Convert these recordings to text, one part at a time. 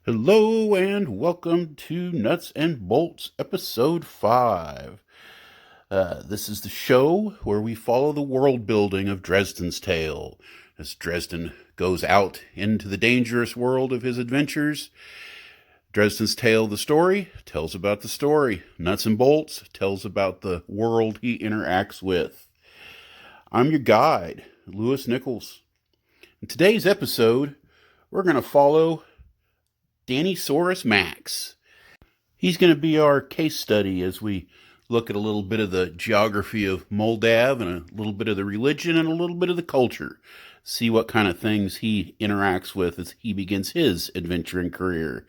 Hello and welcome to Nuts and Bolts episode 5. This is the show where we follow the world building of Dresden's tale as Dresden goes out into the dangerous world of his adventures. Dresden's tale, the story, tells about the story. Nuts and Bolts tells about the world he interacts with. I'm your guide, Lewis Nichols. In today's episode, we're going to follow Donnysaurus Max. He's going to be our case study as we look at a little bit of the geography of Moldav and a little bit of the religion and a little bit of the culture. See what kind of things he interacts with as he begins his adventuring career.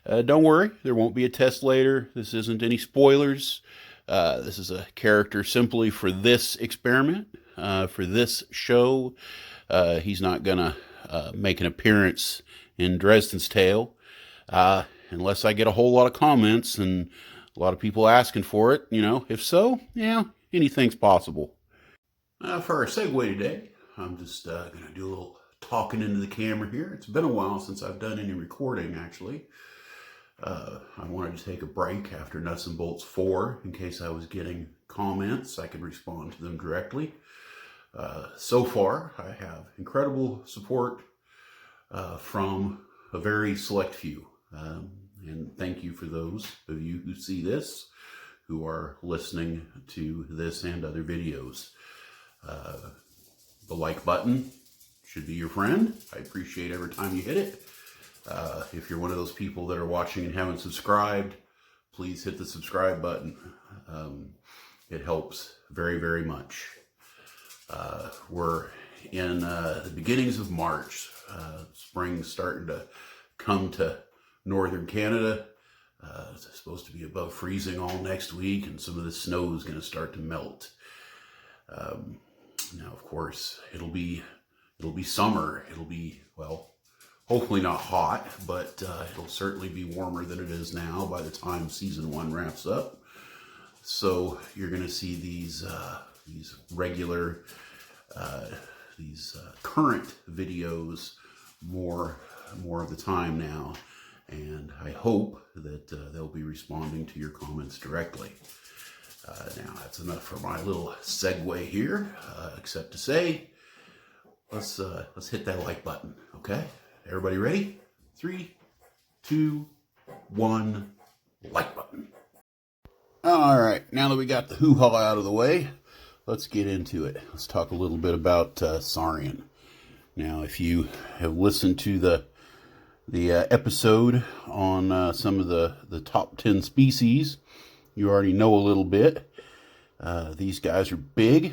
Don't worry, there won't be a test later. This isn't any spoilers. This is a character simply for this experiment, for this show. He's not going to make an appearance in Dresden's tale. Unless I get a whole lot of comments and a lot of people asking for it, if so, anything's possible. For our segue today, I'm just going to do a little talking into the camera here. It's been a while since I've done any recording, actually. I wanted to take a break after Nuts and Bolts 4 in case I was getting comments. I could respond to them directly. So far, I have incredible support from a very select few. And thank you for those of you who see this, who are listening to this and other videos. The like button should be your friend. I appreciate every time you hit it. If you're one of those people that are watching and haven't subscribed, please hit the subscribe button. It helps very, very much. We're in the beginnings of March. Spring's starting to come to northern Canada. It's supposed to be above freezing all next week, and some of the snow is going to start to melt. Now, of course, it'll be summer. It'll be, well, hopefully not hot, but it'll certainly be warmer than it is now by the time season 1 wraps up. So you're going to see these regular, current videos more of the time now. And I hope that they'll be responding to your comments directly. Now, that's enough for my little segue here, except to say, let's hit that like button, okay? Everybody ready? 3, 2, 1, like button. All right, now that we got the hoo-ha out of the way, let's get into it. Let's talk a little bit about Saurian. Now, if you have listened to the episode on some of the top 10 species, you already know a little bit. These guys are big.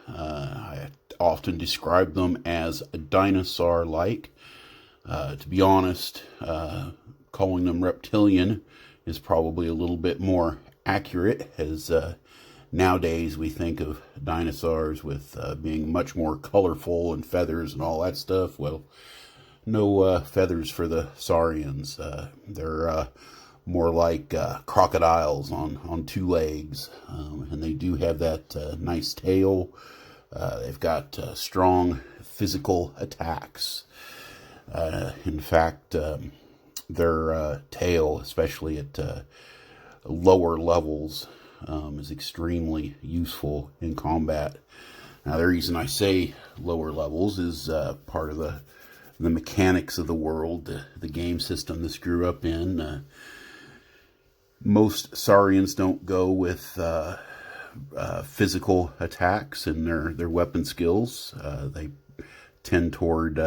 I often describe them as dinosaur-like. To be honest, calling them reptilian is probably a little bit more accurate, as nowadays we think of dinosaurs with being much more colorful and feathers and all that stuff. Well, no feathers for the saurians. They're more like crocodiles on 2 legs, and they do have that nice tail. They've got strong physical attacks. In fact, their tail, especially at lower levels, is extremely useful in combat. Now, the reason I say lower levels is part of the mechanics of the world, the game system this grew up in. Most saurians don't go with physical attacks in their weapon skills. They tend toward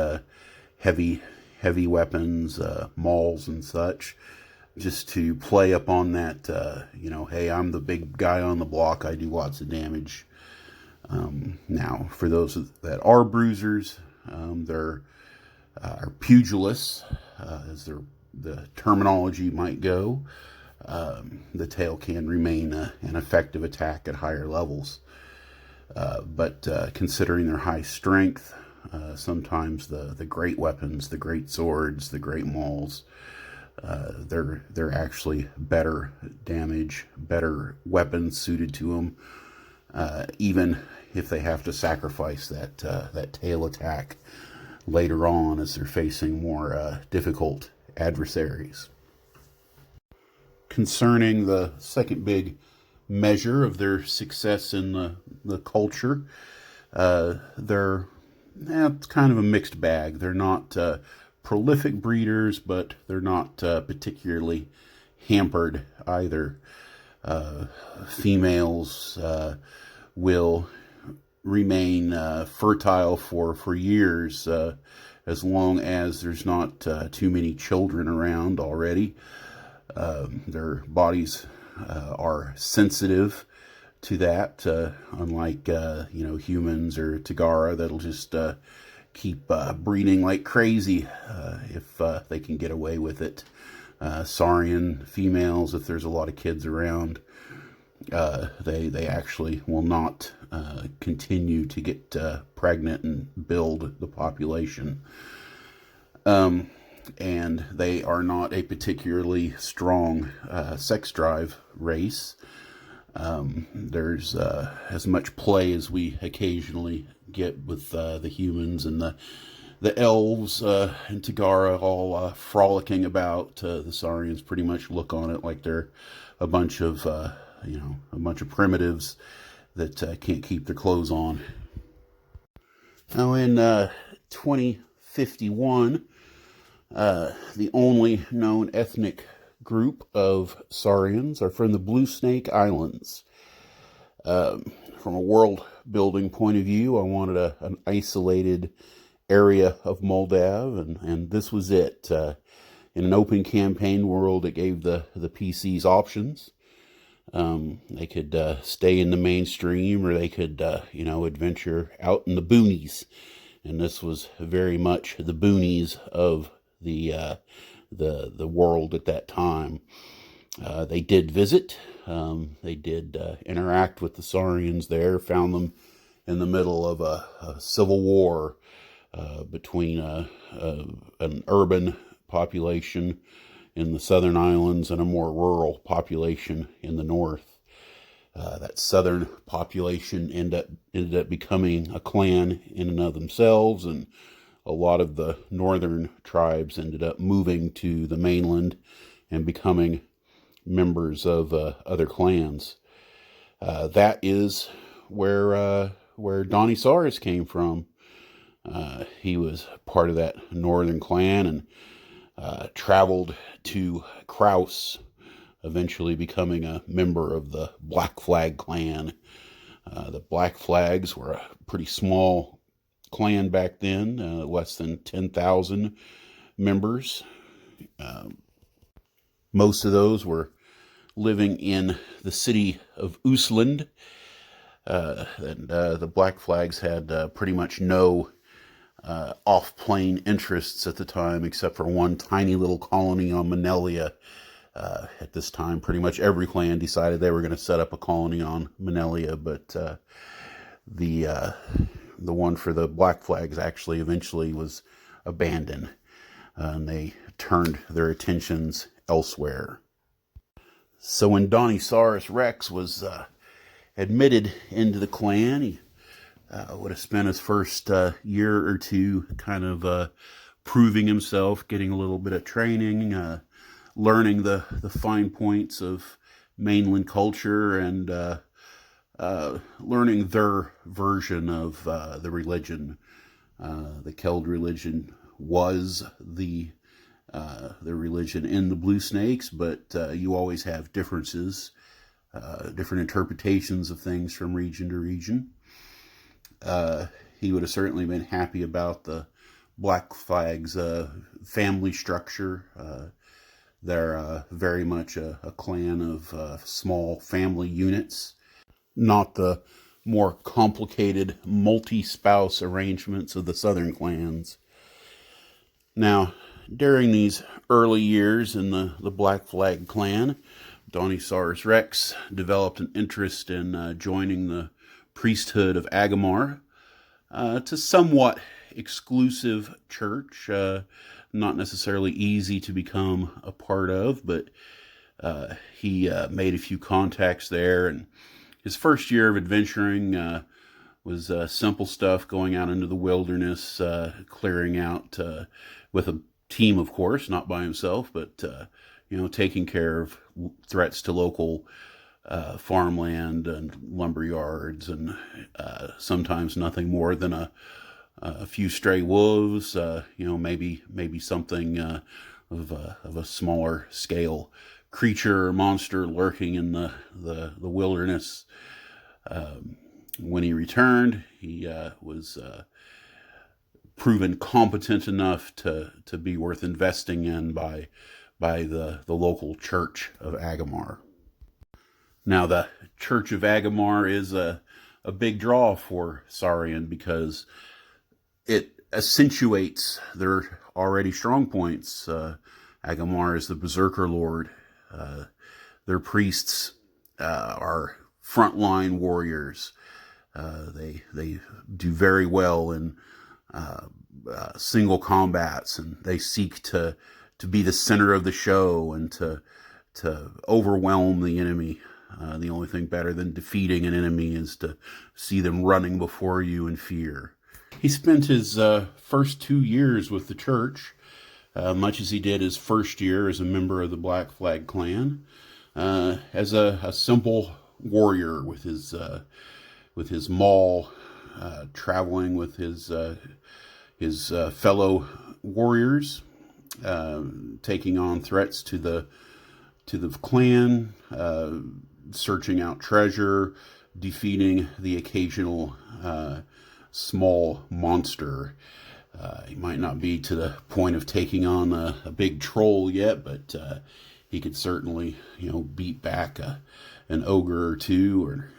heavy weapons, mauls and such, just to play up on that, hey, I'm the big guy on the block, I do lots of damage. Now, for those that are bruisers, they're are pugilists, as the terminology might go. The tail can remain an effective attack at higher levels. But considering their high strength, sometimes the great weapons, the great swords, the great mauls, they're actually better damage, better weapons suited to them, even if they have to sacrifice that tail attack later on as they're facing more difficult adversaries. Concerning the second big measure of their success in the culture, it's kind of a mixed bag. They're not prolific breeders, but they're not particularly hampered either. Females will remain fertile for years, as long as there's not too many children around already. Their bodies are sensitive to that, unlike humans or Tagara that'll just keep breeding like crazy if they can get away with it. Saurian females, if there's a lot of kids around, they actually will not continue to get pregnant and build the population. And they are not a particularly strong sex drive race. There's as much play as we occasionally get with the humans and the elves and Tagara all frolicking about. The Saurians pretty much look on it like they're a bunch of primitives that can't keep their clothes on. Now in 2051, the only known ethnic group of Saurians are from the Blue Snake Islands. From a world building point of view, I wanted an isolated area of Moldav, and this was it. In an open campaign world, it gave the PCs options. They could stay in the mainstream, or they could adventure out in the boonies, and this was very much the boonies of the world at that time. They did visit. They did interact with the Saurians there. Found them in the middle of a civil war between an urban population in the southern islands and a more rural population in the north. That southern population ended up becoming a clan in and of themselves, and a lot of the northern tribes ended up moving to the mainland and becoming members of other clans. That is where Donnysaurus came from. He was part of that northern clan and traveled to Kraus, eventually becoming a member of the Black Flag clan. The Black Flags were a pretty small clan back then, less than 10,000 members. Most of those were living in the city of Usland, and the Black Flags had pretty much no off-plane interests at the time, except for one tiny little colony on Manelia. At this time, pretty much every clan decided they were going to set up a colony on Manelia, but the one for the Black Flags actually eventually was abandoned, and they turned their attentions elsewhere. So when Donnysaurus Rex was admitted into the clan, he would have spent his first year or two kind of proving himself, getting a little bit of training, learning the fine points of mainland culture, and learning their version of the religion. The Keld religion was the religion in the Blue Snakes, but you always have differences, different interpretations of things from region to region. He would have certainly been happy about the Black Flag's family structure. They're very much a clan of small family units, not the more complicated multi-spouse arrangements of the southern clans. Now, during these early years in the Black Flag clan, Donnysaurus Rex developed an interest in joining the priesthood of Agamar. It's a somewhat exclusive church, not necessarily easy to become a part of, but he made a few contacts there, and his first year of adventuring was simple stuff, going out into the wilderness, clearing out with a team, of course, not by himself, but taking care of threats to local farmland and lumber yards, and sometimes nothing more than a few stray wolves. Maybe something of a smaller scale creature or monster lurking in the wilderness. When he returned, he was proven competent enough to be worth investing in by the local church of Agamar. Now, the church of Agamar is a big draw for Saurian because it accentuates their already strong points. Agamar is the Berserker Lord. Their priests are frontline warriors. They do very well in single combats, and they seek to be the center of the show and to overwhelm the enemy. The only thing better than defeating an enemy is to see them running before you in fear. He spent his first 2 years with the church, much as he did his first year as a member of the Black Flag clan, as a simple warrior with his maul, traveling with his fellow warriors, taking on threats to the clan, searching out treasure, defeating the occasional small monster. He might not be to the point of taking on a big troll yet, but he could certainly, beat back an ogre or two, or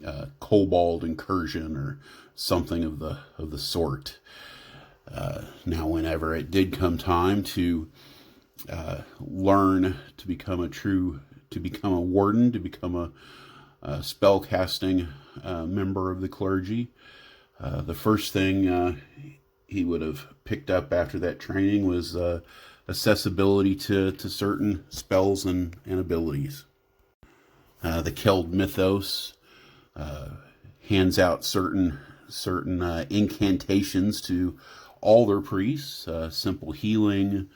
a kobold incursion, or something of the sort. Now, whenever it did come time to learn to become a warden, to become a spell casting member of the clergy, the first thing he would have picked up after that training was accessibility to certain spells and abilities. The Keld mythos hands out certain incantations to all their priests, simple healing,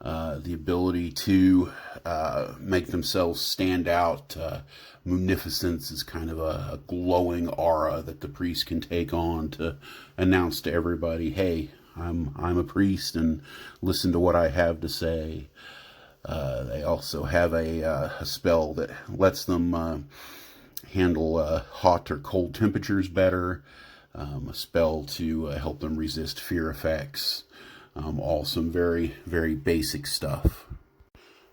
the ability to make themselves stand out. Munificence is kind of a glowing aura that the priest can take on to announce to everybody, hey, I'm a priest, and listen to what I have to say. They also have a spell that lets them handle hot or cold temperatures better, a spell to help them resist fear effects. All some very, very basic stuff.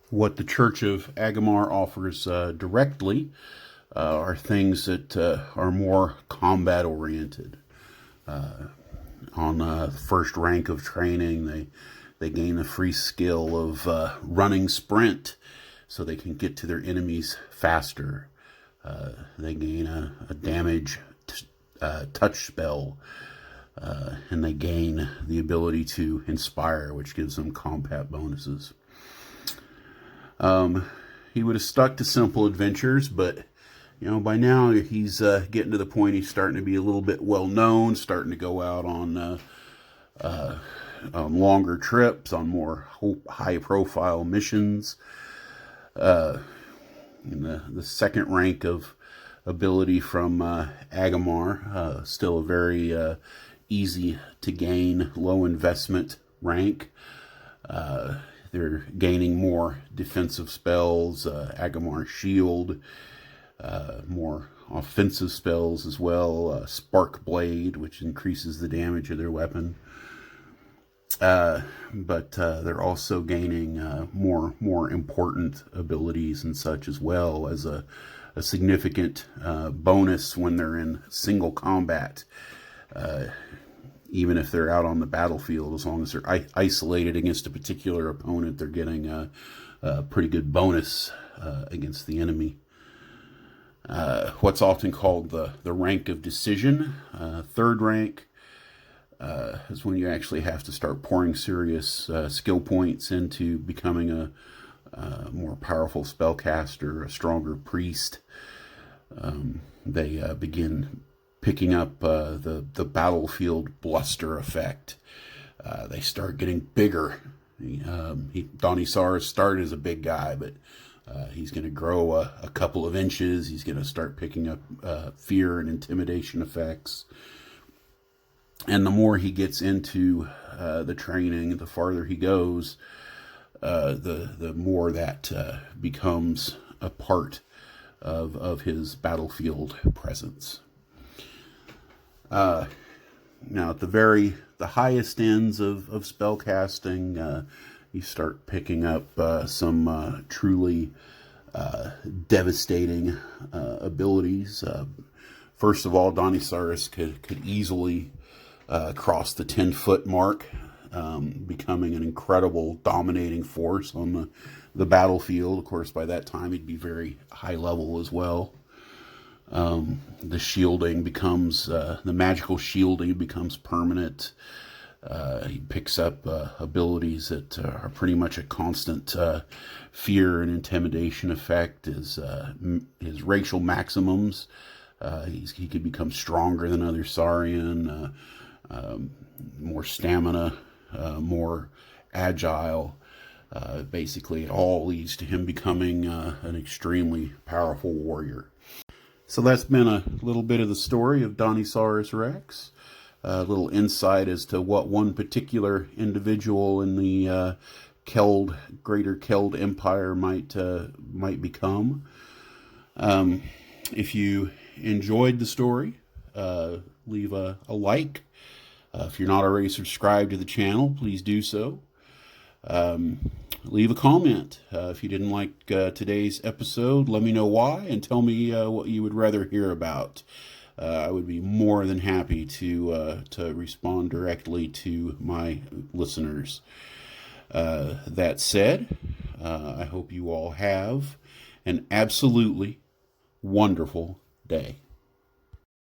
What the Church of Agamar offers directly are things that are more combat-oriented. On the first rank of training, they gain the free skill of running sprint, so they can get to their enemies faster. They gain a damage touch spell, and they gain the ability to inspire, which gives them combat bonuses. He would have stuck to simple adventures, but by now he's getting to the point he's starting to be a little bit well known, starting to go out on longer trips, on more high profile missions. In the second rank of ability from Agamar, still a very easy to gain, low investment rank. They're gaining more defensive spells, Agamar Shield, more offensive spells as well, Spark Blade, which increases the damage of their weapon. But they're also gaining more important abilities and such as well, as a significant bonus when they're in single combat. Even if they're out on the battlefield, as long as they're isolated against a particular opponent, they're getting a pretty good bonus against the enemy. What's often called the rank of decision, third rank, is when you actually have to start pouring serious skill points into becoming a more powerful spellcaster, a stronger priest. They begin picking up the battlefield bluster effect, They start getting bigger. Donnysaurus started as a big guy, but he's going to grow a couple of inches. He's going to start picking up fear and intimidation effects. And the more he gets into the training, the farther he goes, the more that becomes a part of his battlefield presence. Now, at the highest ends of spellcasting, you start picking up some truly devastating abilities. First of all, Donnysaurus could easily cross the 10-foot mark, becoming an incredible dominating force on the battlefield. Of course, by that time, he'd be very high level as well. The shielding becomes, the magical shielding becomes permanent. He picks up abilities that are pretty much a constant fear and intimidation effect. His racial maximums. He could become stronger than other Saurian, more stamina, more agile. Basically, it all leads to him becoming an extremely powerful warrior. So that's been a little bit of the story of Donnysaurus Rex. A little insight as to what one particular individual in the Greater Keld Empire might become. If you enjoyed the story, leave a like. If you're not already subscribed to the channel, please do so. Leave a comment. If you didn't like today's episode, let me know why and tell me what you would rather hear about. I would be more than happy to respond directly to my listeners. That said, I hope you all have an absolutely wonderful day.